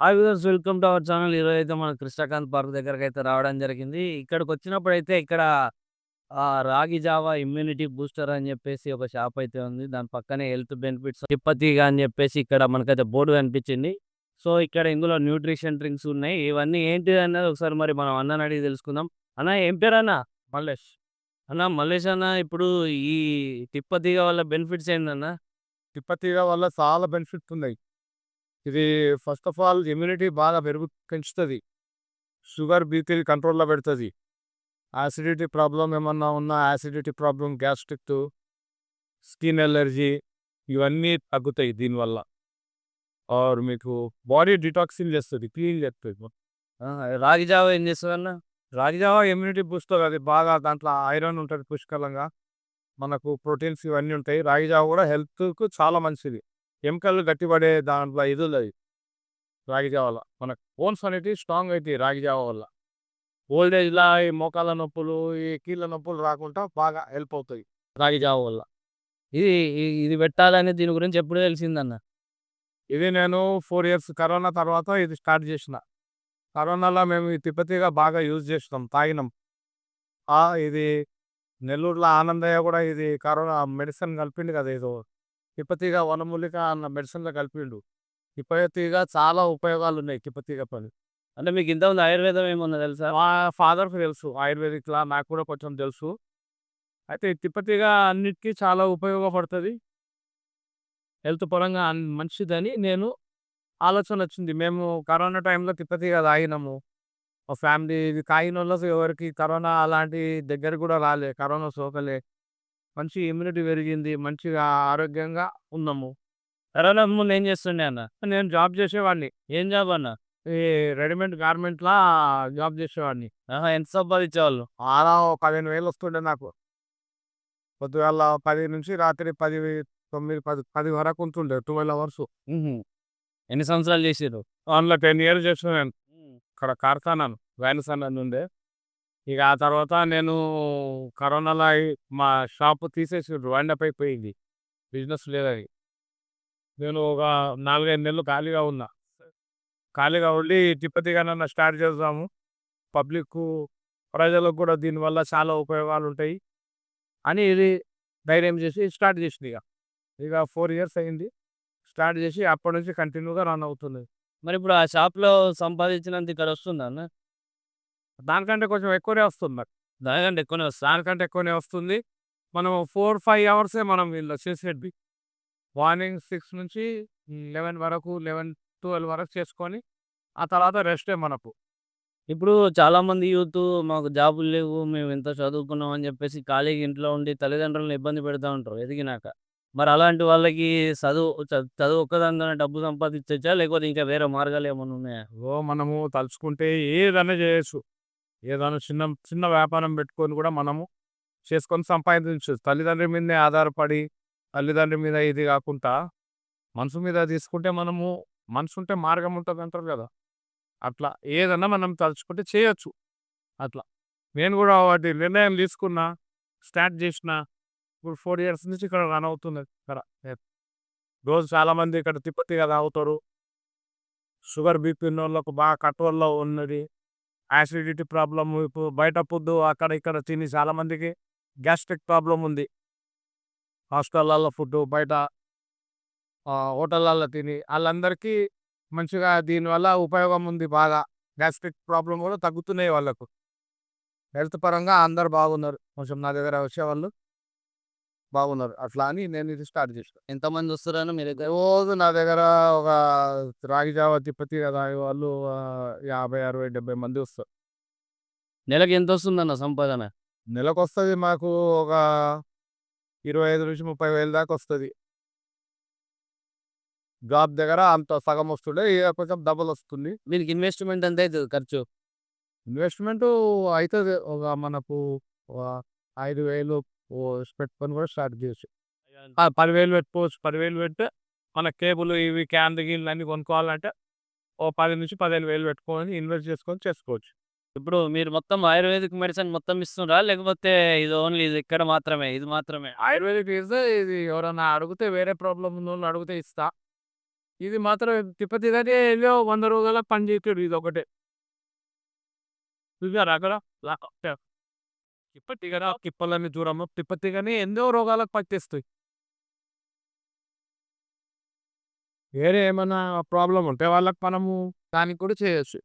Hi viewers, welcome to our channel. ఈరోజైతే మన Krishnakanth park దగ్గరకైతే రావడం జరిగింది. ఇక్కడికొచ్చినప్పుడైతే ఇక్కడ రాగి జావా ఇమ్యూనిటీ బూస్టర్ అని చెప్పేసి ఒక షాప్ అయితే ఉంది. దాని పక్కనే హెల్త్ బెనిఫిట్స్ తిప్పతీగ అని చెప్పేసి ఇక్కడ మనకైతే బోర్డు కనిపించింది. సో, ఇక్కడ ఇందులో న్యూట్రిషన్ డ్రింక్స్ ఉన్నాయి. ఇవన్నీ ఏంటి అన్నది ఒకసారి మరి మనం అన్నని అడిగి తెలుసుకుందాం. అన్న ఏం పేరన్న? మల్లేష్. అన్న మల్లేష్ అన్న, ఇప్పుడు ఈ తిప్పతీగ వల్ల బెనిఫిట్స్ ఏందన్న? తిప్పతీగ వల్ల చాలా బెనిఫిట్స్ ఉన్నాయి. ఇది ఫస్ట్ ఆఫ్ ఆల్ ఇమ్యూనిటీ బాగా పెంచుతది. షుగర్, బీపీ కంట్రోల్‌లో పెడతది. యాసిడిటీ ప్రాబ్లమ్ ఏమన్నా ఉన్నా యాసిడిటీ ప్రాబ్లమ్, గ్యాస్ట్రిక్టు, స్కిన్ అలర్జీ ఇవన్నీ తగ్గుతాయి దీనివల్ల. మీకు బాడీ డిటాక్సిన్ చేస్తది. క్లీన్ చేస్తది. రాగి జావా ఏం చేస్తదన్న? రాగి జావ ఇమ్యూనిటీ బూస్టర్ అది బాగా దాంట్లో ఐరన్ ఉంటది పుష్కలంగా. మనకు ప్రోటీన్స్ ఇవన్నీ ఉంటాయి. రాగి జావ కూడా హెల్త్‌కు చాలా మంచిది. ఎముకలు గట్టిపడే దాంట్లో ఇది ఉన్నది రాగి జావల. మన బోన్స్ అనేటివి స్ట్రాంగ్ అయితాయి రాగి జావ వల్ల. ఓల్డ్ ఏజ్‌ల ఈ మోకాళ్ళ నొప్పులు, ఈ కీళ్ళ నొప్పులు రాకుండా బాగా హెల్ప్ అవుతాయి రాగి జావ వల్ల. ఇది ఇది పెట్టాలని దీని గురించి ఎప్పుడు తెలిసిందన్న? ఇది నేను 4 ఇయర్స్ కరోనా తర్వాత ఇది స్టార్ట్ చేసిన. కరోనాలో మేము ఈ తిప్పతీగ బాగా యూజ్ చేసినాం, తాగినాం. ఇది నెల్లూరులో ఆనందయ్య కూడా ఇది కరోనా మెడిసిన్ కలిపిండు కదా! ఏదో తిప్పతీగ వనమూలిక అన్న మెడిసిన్‌లో కలిపిండు. తిప్పతీగ చాలా ఉపయోగాలున్నాయి తిప్పతీగ పని. అంటే మీకు ఇంతకుముందు ఆయుర్వేదం ఏమన్నా తెలుసా? మా ఫాదర్‌కి తెలుసు ఆయుర్వేదిక్‌లా, నాకు కూడా కొంచెం తెలుసు. అయితే ఈ తిప్పతీగ అన్నిటికి చాలా ఉపయోగపడతది. హెల్త్ పరంగా మంచిదని నేను ఆలోచనొచ్చింది. మేము కరోనా టైంలో తిప్పతీగ తాగినాము. మా ఫ్యామిలీ ఇది తాగినోళ్ళకి ఎవరికీ కరోనా అలాంటి దగ్గరికి కూడా రాలే. కరోనా సోకలే. మంచి ఇమ్యూనిటీ పెరిగింది. మంచిగా ఆరోగ్యంగా ఉన్నాము. కరోనా ముందు ఏం చేస్తుండే అన్న? నేను జాబ్ చేసేవాడిని. ఏం జాబ్ అన్న? ఈ రెడీమేడ్ గార్మెంట్‌లా జాబ్ చేసేవాడిని. ఆహా! ఎంత సంపాదించేవాళ్ళు? ఆలా ఓ 15,000 వస్తుండే నాకు. పొద్దుగాల 10 నుంచి రాత్రి 10, 9, 10 వరకు ఉంటుండే 12 అవర్సు. హుహు. ఎన్ని సంవత్సరాలు చేసిర్రు? అందులో 10 ఇయర్స్ చేసిన నేను. హ్మ్. ఇక్కడ కార్ఖానాను వ్యాన్స్ అని ఉండే. ఇక ఆ తర్వాత నేను కరోనాలో మా షాపు తీసేసిండ్రు. వైండ్ అప్ అయిపోయింది. బిజినెస్ లేదని. నేను ఒక 4, 5 నెలలు ఖాళీగా ఉన్నా. ఖాళీగా ఉండి తిప్పతీగనన్నా స్టార్ట్ చేద్దాము. పబ్లిక్కు, ప్రజలకు కూడా దీనివల్ల చాలా ఉపయోగాలుంటాయి అని ఇది ధైర్యం చేసి స్టార్ట్ చేసిన ఇక. ఇక 4 ఇయర్స్ అయింది. స్టార్ట్ చేసి అప్పటినుంచి కంటిన్యూగా రన్ అవుతుంది. మరిప్పుడు ఆ షాప్‌లో సంపాదించినంత ఇక్కడ వస్తుందా అన్న? దానికంటే కొంచెం ఎక్కువనే వస్తుంది నాకు. దానికంటే ఎక్కువనే వస్తదా? దానికంటే ఎక్కువనే వస్తుంది. మనం 4, 5 అవర్సే మనం వీళ్ళు చేసేటివి. మార్నింగ్ 6 నుంచి 11 వరకు, 11, 12 వరకు చేసుకొని ఆ తర్వాత రెస్టే మనకు. ఇప్పుడు చాలామంది యూతు మాకు జాబులు లేవు, మేము ఇంత చదువుకున్నాం అని చెప్పేసి ఖాళీగా ఇంట్లో ఉండి తల్లిదండ్రులను ఇబ్బంది పెడతా ఉంటారు ఎదిగినాక. మరి అలాంటి వాళ్ళకి చదువు ఒక్కదానితోనే డబ్బు సంపాదించొచ్చా? లేకపోతే ఇంకా వేరే మార్గాలు ఏమన్నా ఉన్నాయా? మనము తలుచుకుంటే ఏదైనా చేయొచ్చు. ఏదైనా చిన్న చిన్న వ్యాపారం పెట్టుకొని కూడా మనము చేసుకొని సంపాదించొచ్చు. తల్లిదండ్రి మీదనే ఆధారపడి, తల్లిదండ్రి మీద ఇది కాకుండా మనసు మీద తీసుకుంటే మనము మనసుంటే మార్గం ఉంటదంటారు కదా! అట్లా ఏదన్నా మనం తలుచుకుంటే చేయొచ్చు. అట్లా. నేను గూడా వాటి నిర్ణయం తీసుకున్నా. స్టార్ట్ జేషినా. ఇప్పుడు 4 ఇయర్స్ నుంచి ఇక్కడ రన్ అవుతున్నది ఇక్కడ. రోజు చాలామంది ఇక్కడ తిప్పతీగ తాగుతారు. షుగర్, బీపీ ఉన్నోళ్ళకు బాగా కంట్రోల్‌లో ఉన్నది. యాసిడిటీ ప్రాబ్లమ్ ఇప్పుడు బయట ఫుడ్డు అక్కడ ఇక్కడ తిని చాలామందికి గ్యాస్ట్రిక్ ప్రాబ్లమ్ ఉంది. హాస్టళ్ళల్లో ఫుడ్డు బయట హోటళ్ళల్లో తిని ఆళ్ళందరికీ మంచిగా దీనివల్ల ఉపయోగం ఉంది బాగా. గ్యాస్ట్రిక్ ప్రాబ్లమ్ గూడా తగ్గుతున్నాయి వాళ్ళకు. హెల్త్ పరంగా అందరూ బాగున్నారు. కొంచెం నా దగ్గర వచ్చేవాళ్ళు బాగున్నారు. అట్లా అని నేను ఇది స్టార్ట్ చేసిన. ఎంతమంది వస్తారన్న మీ దగ్గర? రోజు నా దగ్గర ఒక రాగి జావ, తిప్పతీగ తాగేవాళ్ళు 50, 60, 70 మంది వస్తారు. నెలకి ఎంతొస్తుందన్న సంపాదన? నెలకొస్తది మాకు ఒక 25,000-30,000 దాకా వస్తది. జాబ్ దగ్గర అంత సగం వస్తుండే. ఇగ కొంచెం డబుల్ వస్తుంది. దీనికి ఇన్వెస్ట్‌మెంట్ ఎంత అయితది ఖర్చు? ఇన్వెస్ట్‌మెంటు అయితది. ఒక మనకు ఒక 5,000 పెట్టుకొని కూడా స్టార్ట్ చేయొచ్చు. 10,000 పెట్టుకోవచ్చు. 10,000 పెడితే మన కేబుల్ ఇవి క్యాన్లు గీన్లు అన్నీ కొనుక్కోవాలంటే ఓ 10,000-15,000 పెట్టుకొని ఇన్వెస్ట్ చేసుకొని చేసుకోవచ్చు. ఇప్పుడు మీరు మొత్తం ఆయుర్వేదిక్ మెడిసిన్ మొత్తం ఇస్తుండ్రా? లేకపోతే ఇది ఓన్లీ ఇది ఇక్కడ మాత్రమే, ఇది మాత్రమే? ఆయుర్వేదిక్ ఇస్తే ఇది ఎవరన్నా అడిగితే వేరే ప్రాబ్లమ్ ఉన్నోళ్ళు అడిగితే ఇస్తా. ఇది మాత్రం తిప్పతిగానే ఏదో 100 రోజులకు పని చేసాడు ఇదొకటే. చూసారా అక్కడ? తిప్పతిగరా తిప్పలన్నీ దూరము తిప్పతిగానే ఎన్నో రోగాలకు పట్టేస్తాయి. వేరే ఏమన్నా ప్రాబ్లమ్ ఉంటే వాళ్ళకి మనము దానికి కూడా చేయొచ్చు.